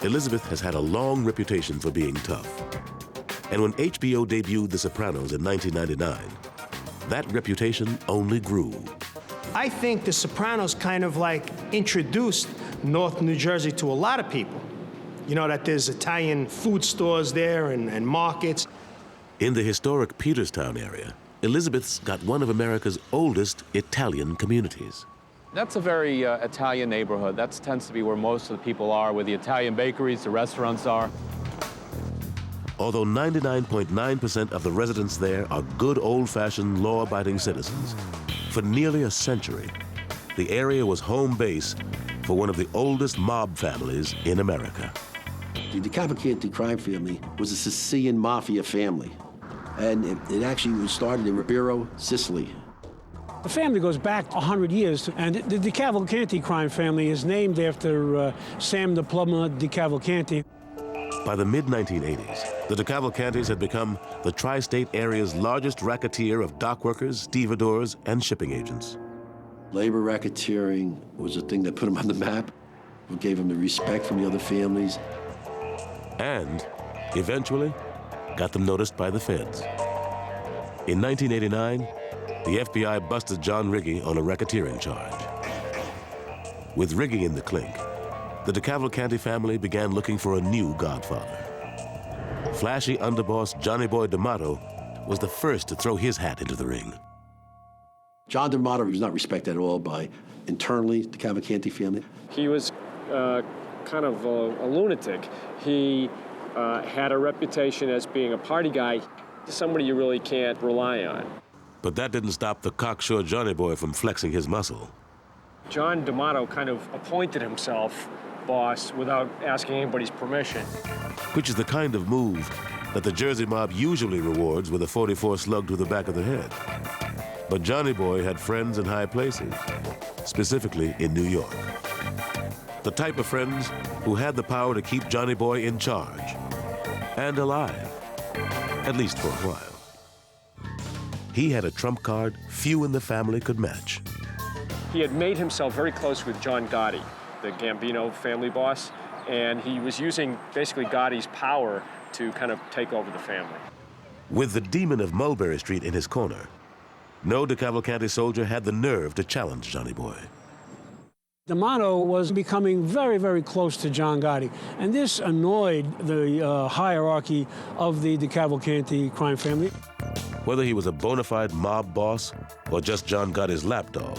Elizabeth has had a long reputation for being tough. And when HBO debuted The Sopranos in 1999, that reputation only grew. I think The Sopranos kind of like introduced North New Jersey to a lot of people. You know, that there's Italian food stores there and markets. In the historic Peterstown area, Elizabeth's got one of America's oldest Italian communities. That's a very Italian neighborhood. That tends to be where most of the people are, where the Italian bakeries, the restaurants are. Although 99.9% of the residents there are good old-fashioned law-abiding citizens, for nearly a century, the area was home base for one of the oldest mob families in America. The DeCavalcante crime family was a Sicilian mafia family, and it actually was started in Ribeiro, Sicily. The family goes back 100 years, and the DeCavalcante crime family is named after Sam the plumber DeCavalcante. By the mid-1980s, the DeCavalcantes had become the tri-state area's largest racketeer of dock workers, stevedores, and shipping agents. Labor racketeering was a thing that put them on the map, gave them the respect from the other families. And, eventually, got them noticed by the feds. In 1989, the FBI busted John Riggi on a racketeering charge. With Riggi in the clink, the DeCavalcante family began looking for a new godfather. Flashy underboss Johnny Boy D'Amato was the first to throw his hat into the ring. John D'Amato was not respected at all by internally the DeCavalcante family. He was kind of a lunatic. He had a reputation as being a party guy, somebody you really can't rely on. But that didn't stop the cocksure Johnny Boy from flexing his muscle. John D'Amato kind of appointed himself boss without asking anybody's permission. Which is the kind of move that the Jersey mob usually rewards with a .44 slug to the back of the head. But Johnny Boy had friends in high places, specifically in New York. The type of friends who had the power to keep Johnny Boy in charge and alive, at least for a while. He had a trump card few in the family could match. He had made himself very close with John Gotti, the Gambino family boss, and he was using basically Gotti's power to kind of take over the family. With the demon of Mulberry Street in his corner, no DeCavalcante soldier had the nerve to challenge Johnny Boy. D'Amato was becoming very, very close to John Gotti, and this annoyed the hierarchy of the DeCavalcante crime family. Whether he was a bona fide mob boss or just John Gotti's lapdog,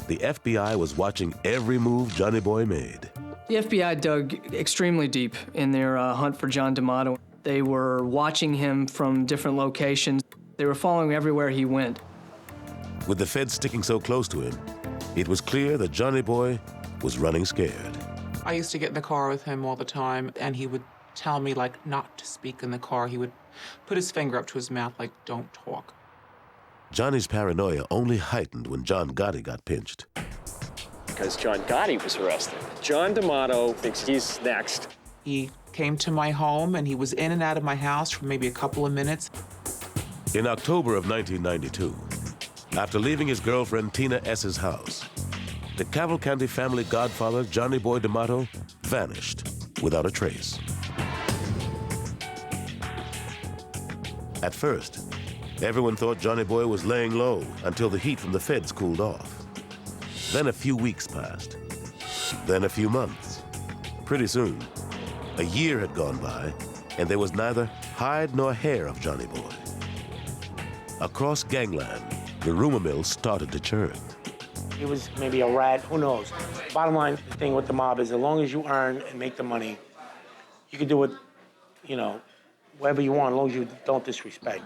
the FBI was watching every move Johnny Boy made. The FBI dug extremely deep in their hunt for John D'Amato. They were watching him from different locations. They were following everywhere he went. With the feds sticking so close to him, it was clear that Johnny Boy was running scared. I used to get in the car with him all the time, and he would tell me, like, not to speak in the car. He would put his finger up to his mouth, like, don't talk. Johnny's paranoia only heightened when John Gotti got pinched. Because John Gotti was arrested. John D'Amato thinks he's next. He came to my home, and he was in and out of my house for maybe a couple of minutes. In October of 1992, after leaving his girlfriend Tina S.'s house, the Cavalcante family godfather, Johnny Boy D'Amato, vanished without a trace. At first, everyone thought Johnny Boy was laying low until the heat from the feds cooled off. Then a few weeks passed, then a few months. Pretty soon, a year had gone by, and there was neither hide nor hair of Johnny Boy. Across gangland, the rumor mill started to churn. He was maybe a rat, who knows? Bottom line thing with the mob is as long as you earn and make the money, you can do it, you know, whatever you want, as long as you don't disrespect.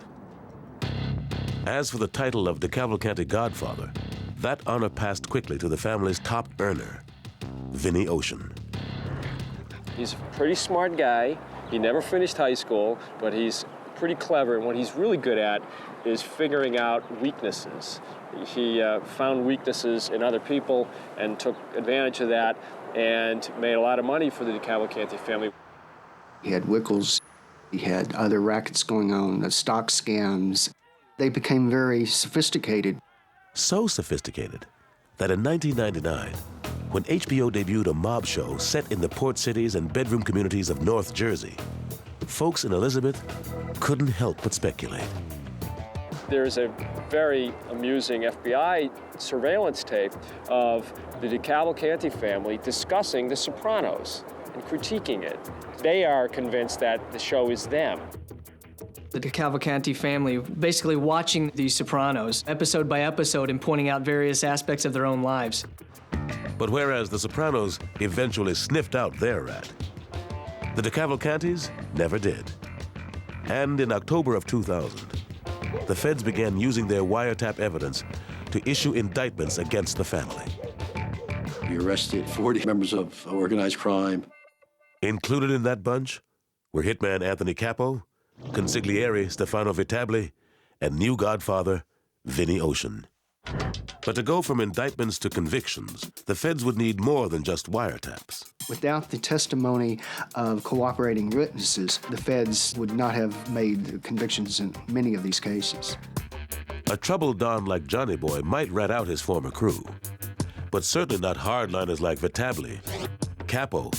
As for the title of DeCavalcante Godfather, that honor passed quickly to the family's top earner, Vinny Ocean. He's a pretty smart guy. He never finished high school, but he's pretty clever, and what he's really good at is figuring out weaknesses. He found weaknesses in other people and took advantage of that and made a lot of money for the DeCavalcante family. He had Wickles, he had other rackets going on, the stock scams. They became very sophisticated. So sophisticated that in 1999, when HBO debuted a mob show set in the port cities and bedroom communities of North Jersey, folks in Elizabeth couldn't help but speculate. There's a very amusing FBI surveillance tape of the DeCavalcante family discussing The Sopranos and critiquing it. They are convinced that the show is them. The DeCavalcante family basically watching The Sopranos episode by episode and pointing out various aspects of their own lives. But whereas The Sopranos eventually sniffed out their rat, the DeCavalcantes never did. And in October of 2000, the feds began using their wiretap evidence to issue indictments against the family. We arrested 40 members of organized crime. Included in that bunch were hitman Anthony Capo, consigliere Stefano Vitabli, and new godfather Vinny Ocean. But to go from indictments to convictions, the feds would need more than just wiretaps. Without the testimony of cooperating witnesses, the feds would not have made convictions in many of these cases. A troubled Don like Johnny Boy might rat out his former crew, but certainly not hardliners like Vitabli, Capo,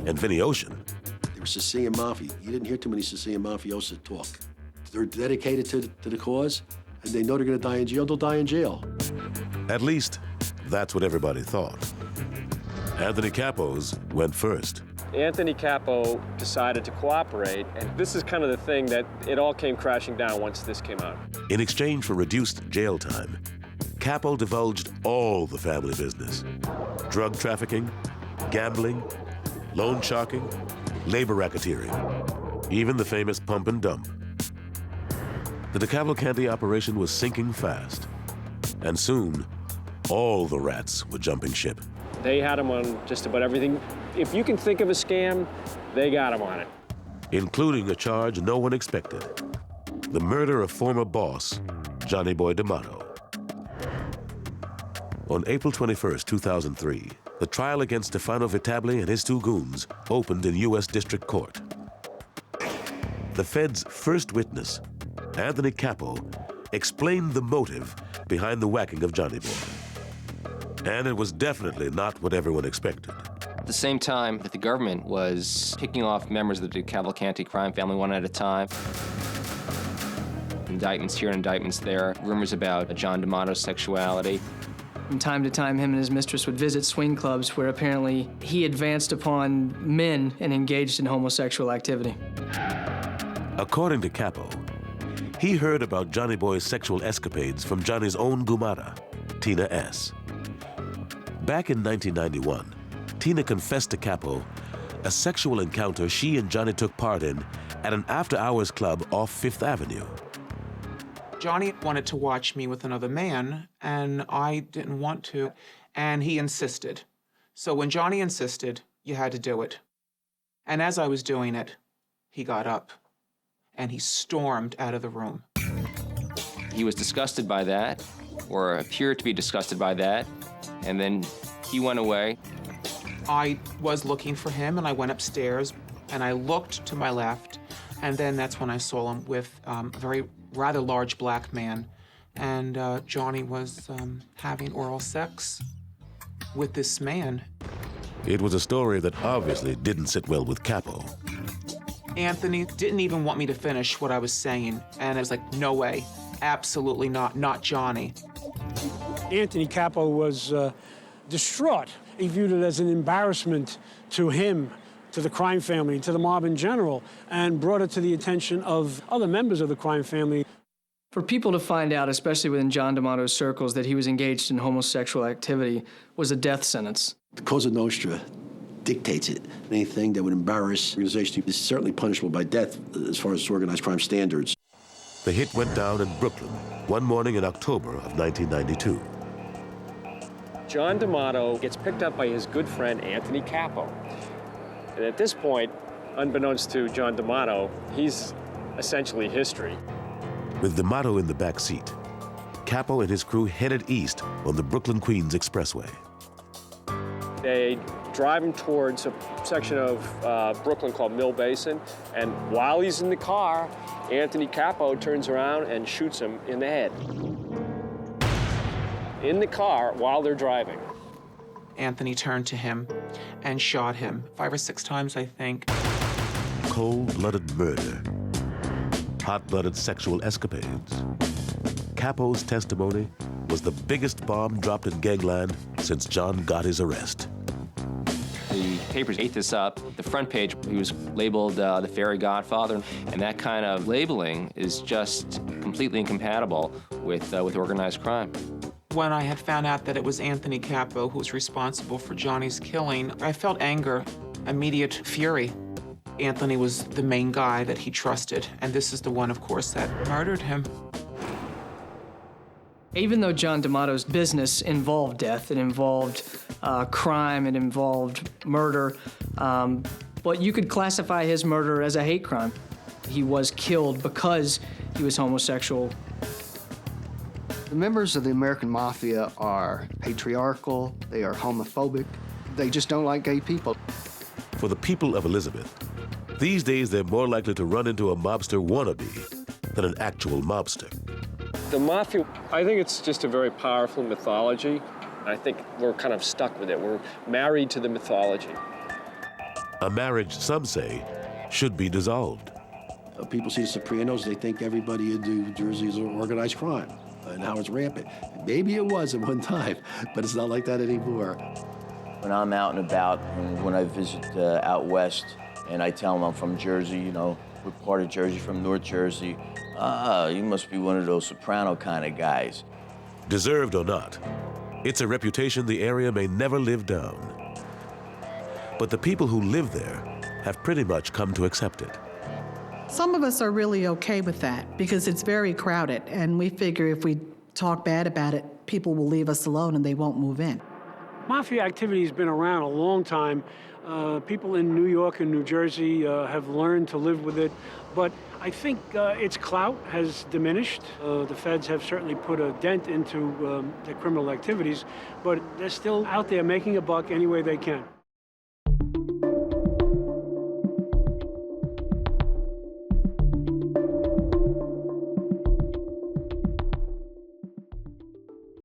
and Vinny Ocean. They were Sicilian Mafia. You didn't hear too many Sicilian mafiosi talk. They're dedicated to the cause, and they know they're going to die in jail, they'll die in jail. At least, that's what everybody thought. Anthony Capo's went first. Anthony Capo decided to cooperate, and this is kind of the thing that it all came crashing down once this came out. In exchange for reduced jail time, Capo divulged all the family business. Drug trafficking, gambling, loan sharking, labor racketeering, even the famous pump and dump. The DeCavalcante operation was sinking fast, and soon, all the rats were jumping ship. They had him on just about everything. If you can think of a scam, they got him on it. Including a charge no one expected: the murder of former boss, Johnny Boy D'Amato. On April 21st, 2003, the trial against Stefano Vitabli and his two goons opened in U.S. District Court. The Fed's first witness, Anthony Capo, explained the motive behind the whacking of Johnny Boy. And it was definitely not what everyone expected. At the same time that the government was picking off members of the DeCavalcante crime family one at a time, indictments here and indictments there, rumors about John D'Amato's sexuality. From time to time, him and his mistress would visit swing clubs where apparently he advanced upon men and engaged in homosexual activity. According to Capo, he heard about Johnny Boy's sexual escapades from Johnny's own gumara, Tina S. Back in 1991, Tina confessed to Capo a sexual encounter she and Johnny took part in at an after-hours club off Fifth Avenue. Johnny wanted to watch me with another man, and I didn't want to, and he insisted. So when Johnny insisted, you had to do it. And as I was doing it, he got up, and he stormed out of the room. He was disgusted by that, or appeared to be disgusted by that, and then he went away. I was looking for him, and I went upstairs, and I looked to my left, and then that's when I saw him with a rather large black man, and Johnny was having oral sex with this man. It was a story that obviously didn't sit well with Capo. Anthony didn't even want me to finish what I was saying, and I was like, no way, absolutely not Johnny. Anthony Capo was distraught. He viewed it as an embarrassment to him, to the crime family, to the mob in general, and brought it to the attention of other members of the crime family. For people to find out, especially within John D'Amato's circles, that he was engaged in homosexual activity was a death sentence. The Cosa Nostra dictates it. Anything that would embarrass the organization is certainly punishable by death as far as organized crime standards. The hit went down in Brooklyn one morning in October of 1992. John D'Amato gets picked up by his good friend Anthony Capo. And at this point, unbeknownst to John D'Amato, he's essentially history. With D'Amato in the back seat, Capo and his crew headed east on the Brooklyn-Queens Expressway. They drive him towards a section of Brooklyn called Mill Basin, and while he's in the car, Anthony Capo turns around and shoots him in the head. In the car while they're driving. Anthony turned to him and shot him 5 or 6 times, I think. Cold-blooded murder. Hot-blooded sexual escapades. Capo's testimony was the biggest bomb dropped in gangland since John Gotti's arrest. The papers ate this up. The front page, he was labeled the fairy godfather, and that kind of labeling is just completely incompatible with organized crime. When I had found out that it was Anthony Capo who was responsible for Johnny's killing, I felt anger, immediate fury. Anthony was the main guy that he trusted, and this is the one, of course, that murdered him. Even though John D'Amato's business involved death, it involved crime, it involved murder, but you could classify his murder as a hate crime. He was killed because he was homosexual. The members of the American Mafia are patriarchal, they are homophobic, they just don't like gay people. For the people of Elizabeth, these days they're more likely to run into a mobster wannabe than an actual mobster. The Mafia, I think it's just a very powerful mythology. I think we're kind of stuck with it. We're married to the mythology. A marriage, some say, should be dissolved. People see the Sopranos, they think everybody in New Jersey is organized crime and how it's rampant. Maybe it was at one time, but it's not like that anymore. When I'm out and about, and when I visit out west, and I tell them I'm from Jersey, you know, what part of Jersey, from North Jersey, you must be one of those Soprano kind of guys. Deserved or not, it's a reputation the area may never live down. But the people who live there have pretty much come to accept it. Some of us are really okay with that because it's very crowded, and we figure if we talk bad about it, people will leave us alone and they won't move in. Mafia activity has been around a long time. People in New York and New Jersey have learned to live with it, but I think its clout has diminished. The feds have certainly put a dent into their criminal activities, but they're still out there making a buck any way they can.